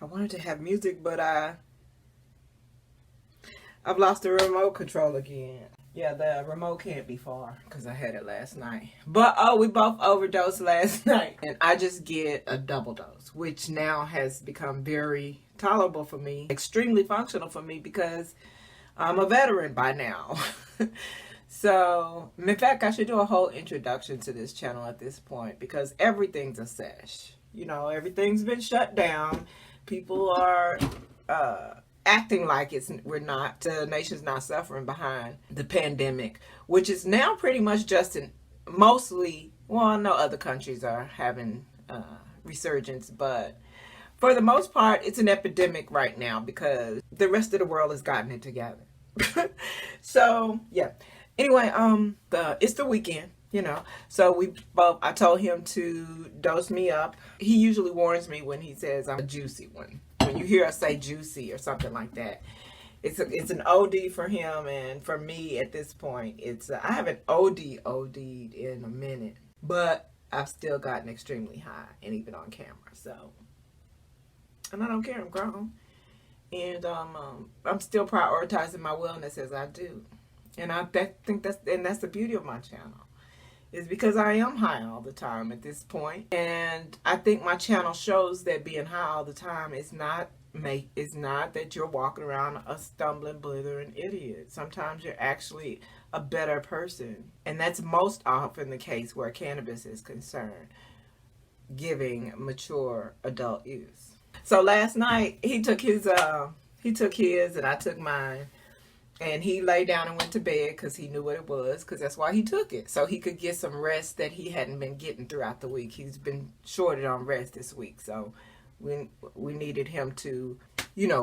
I wanted to have music, but I've lost the remote control again. Yeah, the remote can't be far because I had it last night. But oh, we both overdosed last night. And I just get a double dose, which now has become very tolerable for me, extremely functional for me because I'm a veteran by now. So, in fact, I should do a whole introduction to this channel at this point because everything's a sesh. You know, everything's been shut down. People are acting like the nation's not suffering behind the pandemic, which is now pretty much just mostly, well, I know other countries are having resurgence, but for the most part, it's an epidemic right now because the rest of the world has gotten it together. So, yeah. Anyway, it's the weekend, you know. So I told him to dose me up. He usually warns me when he says I'm a juicy one. When you hear us say juicy or something like that, it's an OD for him, and for me at this point, I haven't OD'd in a minute, but I've still gotten extremely high, and even on camera. So, and I don't care. I'm grown, and I'm still prioritizing my wellness as I do. And I think that's the beauty of my channel, is because I am high all the time at this point. And I think my channel shows that being high all the time is not that you're walking around a stumbling, blithering idiot. Sometimes you're actually a better person. And that's most often the case where cannabis is concerned, giving mature adult use. So last night he took his and I took mine. And he lay down and went to bed because he knew what it was, because that's why he took it. So he could get some rest that he hadn't been getting throughout the week. He's been shorted on rest this week. So we needed him to,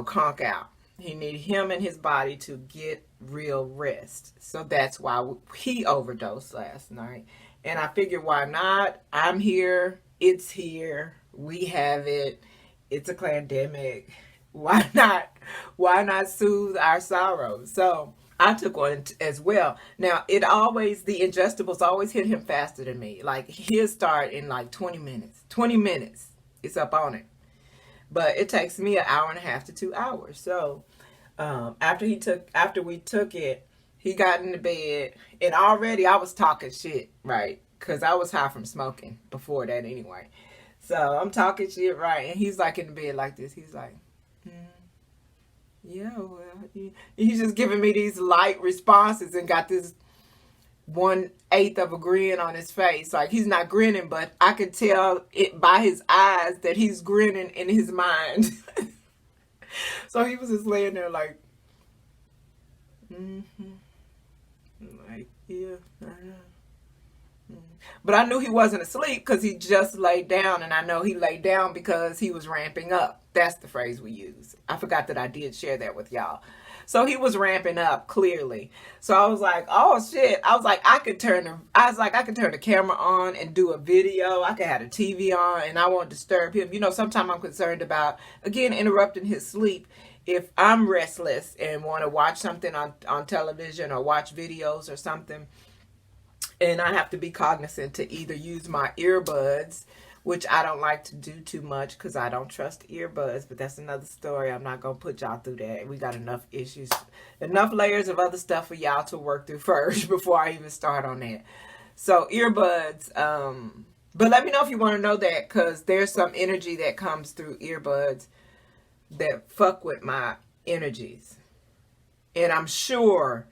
conk out. He needed him and his body to get real rest. So that's why he overdosed last night. And I figured, why not? I'm here. It's here. We have it. It's a pandemic. Why not soothe our sorrows? So I took one as well. Now, the ingestibles always hit him faster than me. Like, he'll start in like 20 minutes. 20 minutes, it's up on it. But it takes me an hour and a half to 2 hours. So after we took it, he got into bed, and already I was talking shit, right? Because I was high from smoking before that anyway. So I'm talking shit, right? And he's like in the bed like this. He's like, yeah, well, he's just giving me these light responses and got this 1/8 of a grin on his face. Like, he's not grinning, but I could tell it by his eyes that he's grinning in his mind. So he was just laying there like, like, yeah, I know. But I knew he wasn't asleep because he just laid down, and I know he laid down because he was ramping up. That's the phrase we use. I forgot that I did share that with y'all. So he was ramping up, clearly. So I was like, oh shit. I was like, I could turn the camera on and do a video. I could have the TV on and I won't disturb him. Sometimes I'm concerned about, again, interrupting his sleep. If I'm restless and want to watch something on television or watch videos or something, and I have to be cognizant to either use my earbuds, which I don't like to do too much because I don't trust earbuds, but that's another story. I'm not going to put y'all through that. We got enough issues, enough layers of other stuff for y'all to work through first before I even start on that. So earbuds, but let me know if you want to know that, because there's some energy that comes through earbuds that fuck with my energies. And I'm sure,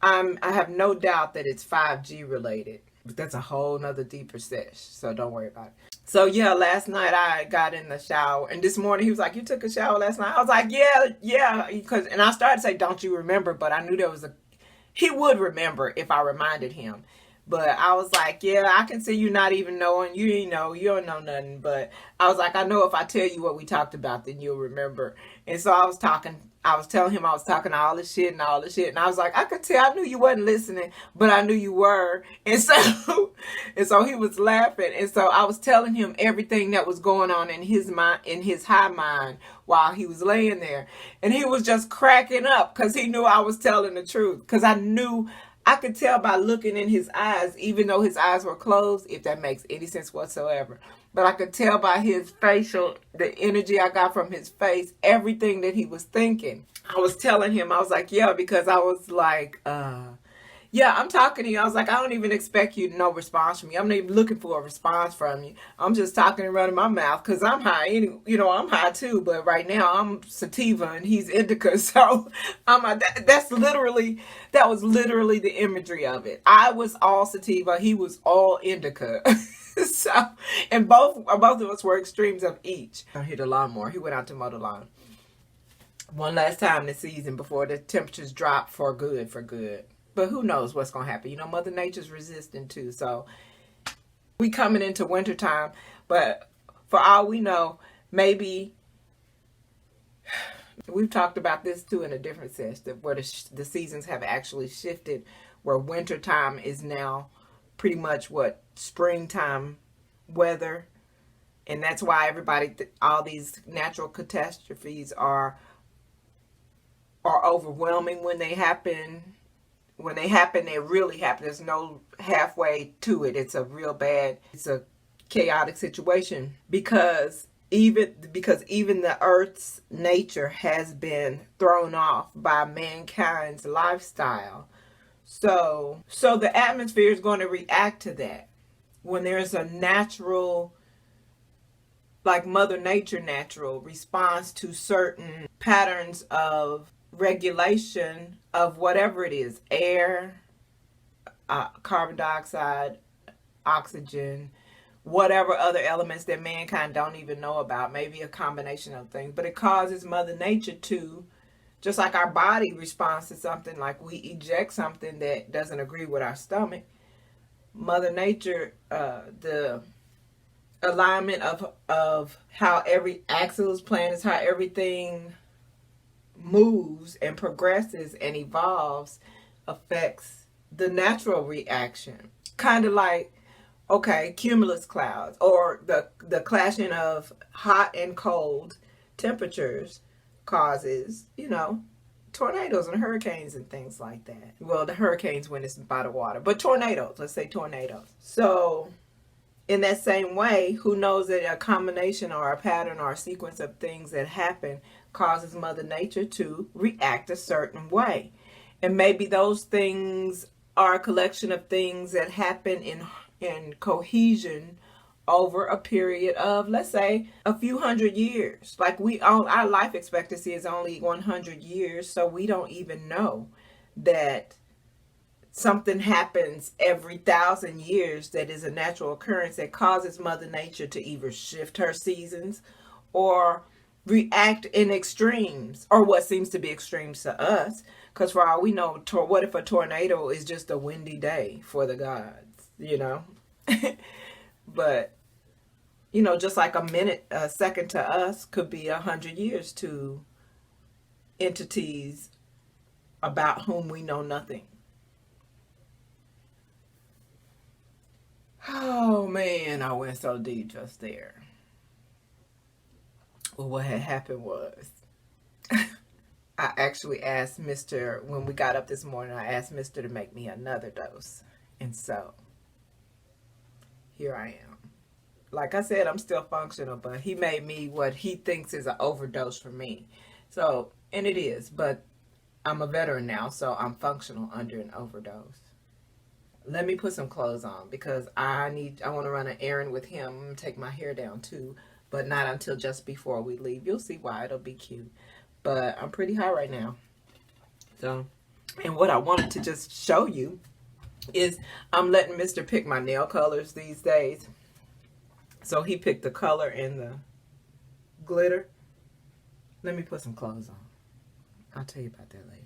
I have no doubt that it's 5G related, but that's a whole nother deeper sesh, so don't worry about it. So yeah, last night I got in the shower, and this morning he was like, you took a shower last night? I was like, yeah, and I started to say, don't you remember? But I knew he would remember if I reminded him. But I was like, yeah, I can see you not even knowing. You don't know nothing. But I was like, I know if I tell you what we talked about, then you'll remember. And so I was telling him I was talking all this shit. And I was like, I could tell, I knew you wasn't listening, but I knew you were. And so he was laughing. And so I was telling him everything that was going on in his mind, in his high mind, while he was laying there. And he was just cracking up because he knew I was telling the truth. Because I could tell by looking in his eyes, even though his eyes were closed, if that makes any sense whatsoever. but I could tell by his facial, the energy I got from his face, everything that he was thinking. I was telling him, I was like, yeah, because I was like, yeah, I'm talking to you. I was like, I don't even expect you to no response from me. I'm not even looking for a response from you. I'm just talking and running my mouth because I'm high. I'm high too. But right now I'm sativa and he's indica. So that was literally the imagery of it. I was all sativa. He was all indica. So, and both of us were extremes of each. I hit a lawnmower. He went out to mow the lawn one last time this season before the temperatures drop for good. But who knows what's going to happen. Mother nature's resistant too. So we coming into wintertime. But for all we know, maybe we've talked about this too in a different sense, that where the seasons have actually shifted, where wintertime is now pretty much what springtime weather. And that's why all these natural catastrophes are overwhelming when they happen. When they happen, they really happen. There's no halfway to it. It's a chaotic situation because even the earth's nature has been thrown off by mankind's lifestyle. So the atmosphere is going to react to that. When there's a natural, like Mother Nature natural response to certain patterns of regulation of whatever it is, air, carbon dioxide, oxygen, whatever other elements that mankind don't even know about, maybe a combination of things, but it causes Mother Nature to, just like our body responds to something, like we eject something that doesn't agree with our stomach, Mother Nature, the alignment of how every axis is planned is how everything moves and progresses and evolves, affects the natural reaction. Kind of like, okay, cumulus clouds or the clashing of hot and cold temperatures causes, tornadoes and hurricanes and things like that. Well, the hurricanes when it's by the water, but tornadoes, let's say tornadoes. So in that same way, who knows that a combination or a pattern or a sequence of things that happen causes Mother Nature to react a certain way. And maybe those things are a collection of things that happen in cohesion over a period of, let's say, a few hundred years. Like our life expectancy is only 100 years, so we don't even know that something happens every 1,000 years that is a natural occurrence that causes Mother Nature to either shift her seasons or react in extremes, or what seems to be extremes to us. Because for all we know, what if a tornado is just a windy day for the gods, But, just like a second to us could be 100 years to entities about whom we know nothing. Oh man, I went so deep just there. Well, what had happened was I actually asked Mr. when we got up this morning, I asked Mr. to make me another dose. And so here I am. Like I said, I'm still functional, but he made me what he thinks is an overdose for me. So, and it is, but I'm a veteran now, so I'm functional under an overdose. Let me put some clothes on because I want to run an errand with him. I'm going to take my hair down too, but not until just before we leave. You'll see why. It'll be cute. But I'm pretty high right now. So, and what I wanted to just show you is I'm letting Mr. pick my nail colors these days. So he picked the color and the glitter. Let me put some clothes on. I'll tell you about that later.